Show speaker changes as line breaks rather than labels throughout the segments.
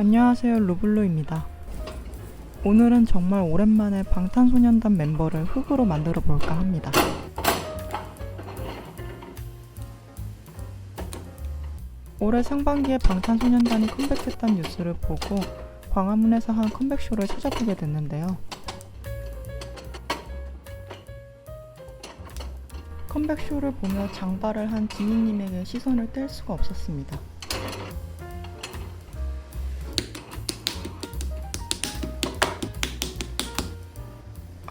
안녕하세요, 루블루입니다. 오늘은 정말 오랜만에 방탄소년단 멤버를 흙으로 만들어 볼까 합니다. 올해 상반기에 방탄소년단이 컴백했다는 뉴스를 보고 광화문에서 한 컴백쇼를 찾아보게 됐는데요. 컴백쇼를 보며 장발을 한 지민님에게 시선을 뗄 수가 없었습니다.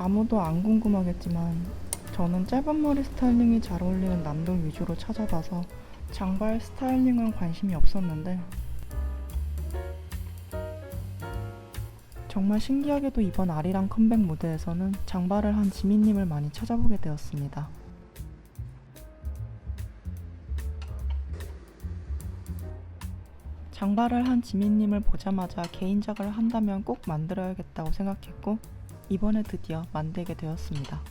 아무도 안 궁금하겠지만 저는 짧은 머리 스타일링이 잘 어울리는 남들 위주로 찾아봐서 장발 스타일링은 관심이 없었는데 정말 신기하게도 이번 아리랑 컴백 무대에서는 장발을 한 지민님을 많이 찾아보게 되었습니다. 장발을 한 지민님을 보자마자 개인작을 한다면 꼭 만들어야겠다고 생각했고 이번에 드디어 만들게 되었습니다.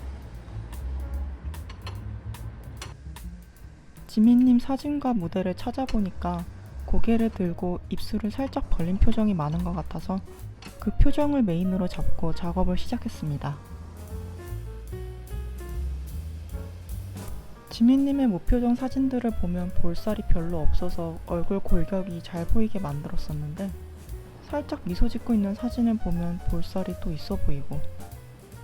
지민님 사진과 무대를 찾아보니까 고개를 들고 입술을 살짝 벌린 표정이 많은 것 같아서 그 표정을 메인으로 잡고 작업을 시작했습니다. 지민님의 무표정 사진들을 보면 볼살이 별로 없어서 얼굴 골격이 잘 보이게 만들었었는데 살짝 미소 짓고 있는 사진을 보면 볼살이 또 있어 보이고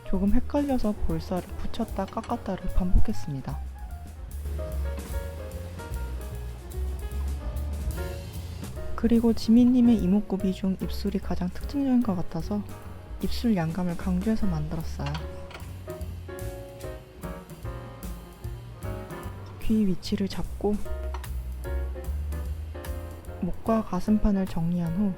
조금 헷갈려서 볼살을 붙였다 깎았다를 반복했습니다. 그리고 지민님의 이목구비 중 입술이 가장 특징적인 것 같아서 입술 양감을 강조해서 만들었어요. 귀 위치를 잡고 목과 가슴판을 정리한 후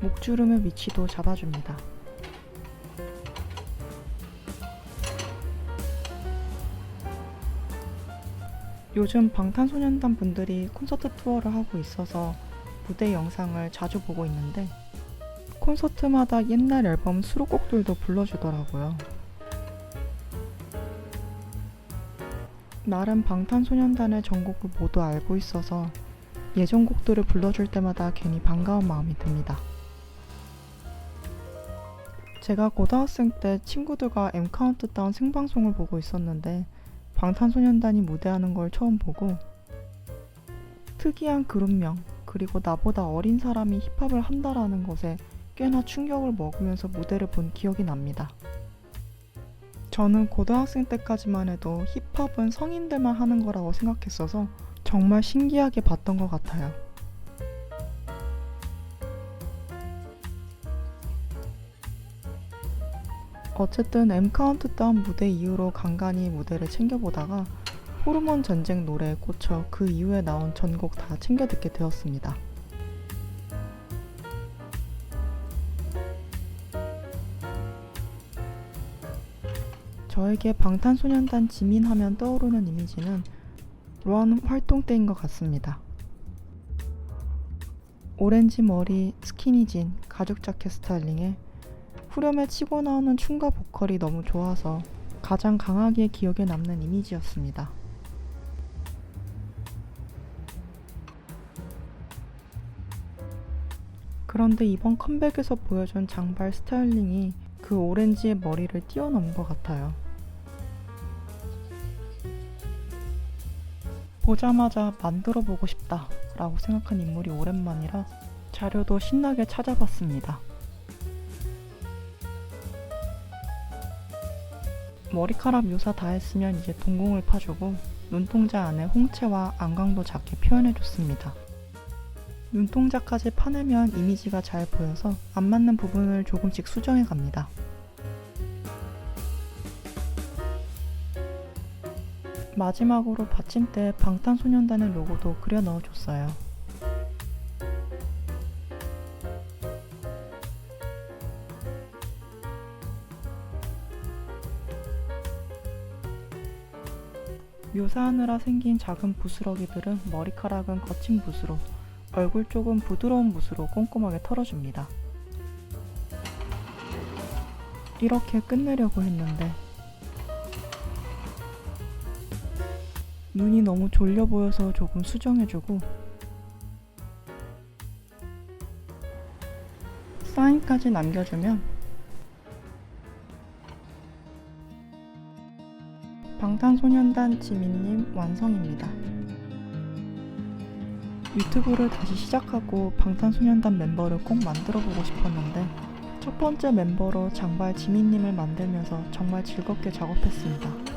목주름의 위치도 잡아줍니다. 요즘 방탄소년단 분들이 콘서트 투어를 하고 있어서 무대 영상을 자주 보고 있는데 콘서트마다 옛날 앨범 수록곡들도 불러주더라고요. 나름 방탄소년단의 전곡을 모두 알고 있어서 예전 곡들을 불러줄 때마다 괜히 반가운 마음이 듭니다. 제가 고등학생 때 친구들과 M카운트다운 생방송을 보고 있었는데 방탄소년단이 무대하는 걸 처음 보고 특이한 그룹명 그리고 나보다 어린 사람이 힙합을 한다라는 것에 꽤나 충격을 먹으면서 무대를 본 기억이 납니다. 저는 고등학생 때까지만 해도 힙합은 성인들만 하는 거라고 생각했어서 정말 신기하게 봤던 것 같아요. 어쨌든 M카운트다운 무대 이후로 간간히 무대를 챙겨보다가 호르몬 전쟁 노래에 꽂혀 그 이후에 나온 전곡 다 챙겨 듣게 되었습니다. 저에게 방탄소년단 지민 하면 떠오르는 이미지는 런 활동 때인 것 같습니다. 오렌지 머리, 스키니진, 가죽 자켓 스타일링에 후렴에 치고 나오는 춤과 보컬이 너무 좋아서 가장 강하게 기억에 남는 이미지였습니다. 그런데 이번 컴백에서 보여준 장발 스타일링이 그 오렌지의 머리를 뛰어넘은 것 같아요. 보자마자 만들어보고 싶다 라고 생각한 인물이 오랜만이라 자료도 신나게 찾아봤습니다. 머리카락 묘사 다 했으면 이제 동공을 파주고 눈동자 안에 홍채와 안광도 작게 표현해줬습니다. 눈동자까지 파내면 이미지가 잘 보여서 안 맞는 부분을 조금씩 수정해갑니다. 마지막으로 받침대에 방탄소년단의 로고도 그려 넣어줬어요. 묘사하느라 생긴 작은 부스러기들은 머리카락은 거친 붓으로, 얼굴 쪽은 부드러운 붓으로 꼼꼼하게 털어줍니다. 이렇게 끝내려고 했는데 눈이 너무 졸려 보여서 조금 수정해주고 사인까지 남겨주면 방탄소년단 지민님 완성입니다. 유튜브를 다시 시작하고 방탄소년단 멤버를 꼭 만들어보고 싶었는데 첫 번째 멤버로 장발 지민님을 만들면서 정말 즐겁게 작업했습니다.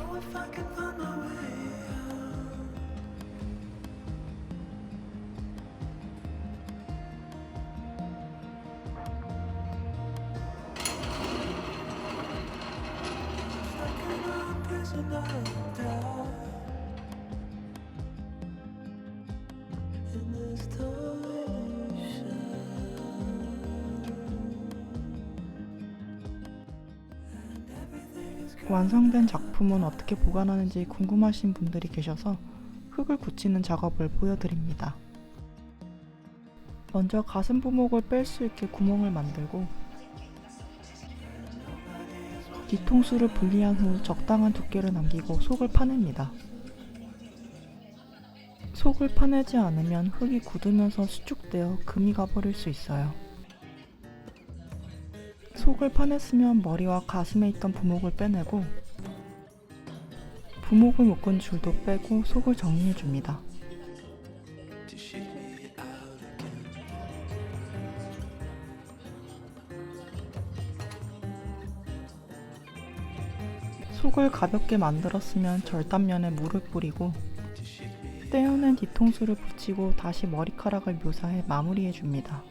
완성된 작품은 어떻게 보관하는지 궁금하신 분들이 계셔서 흙을 굳히는 작업을 보여드립니다. 먼저 가슴 부목을 뺄 수 있게 구멍을 만들고 뒤통수를 분리한 후 적당한 두께를 남기고 속을 파냅니다. 속을 파내지 않으면 흙이 굳으면서 수축되어 금이 가버릴 수 있어요. 속을 파냈으면 머리와 가슴에 있던 부목을 빼내고 부목을 묶은 줄도 빼고 속을 정리해줍니다. 속을 가볍게 만들었으면 절단면에 물을 뿌리고 떼어낸 뒤통수를 붙이고 다시 머리카락을 묘사해 마무리해줍니다.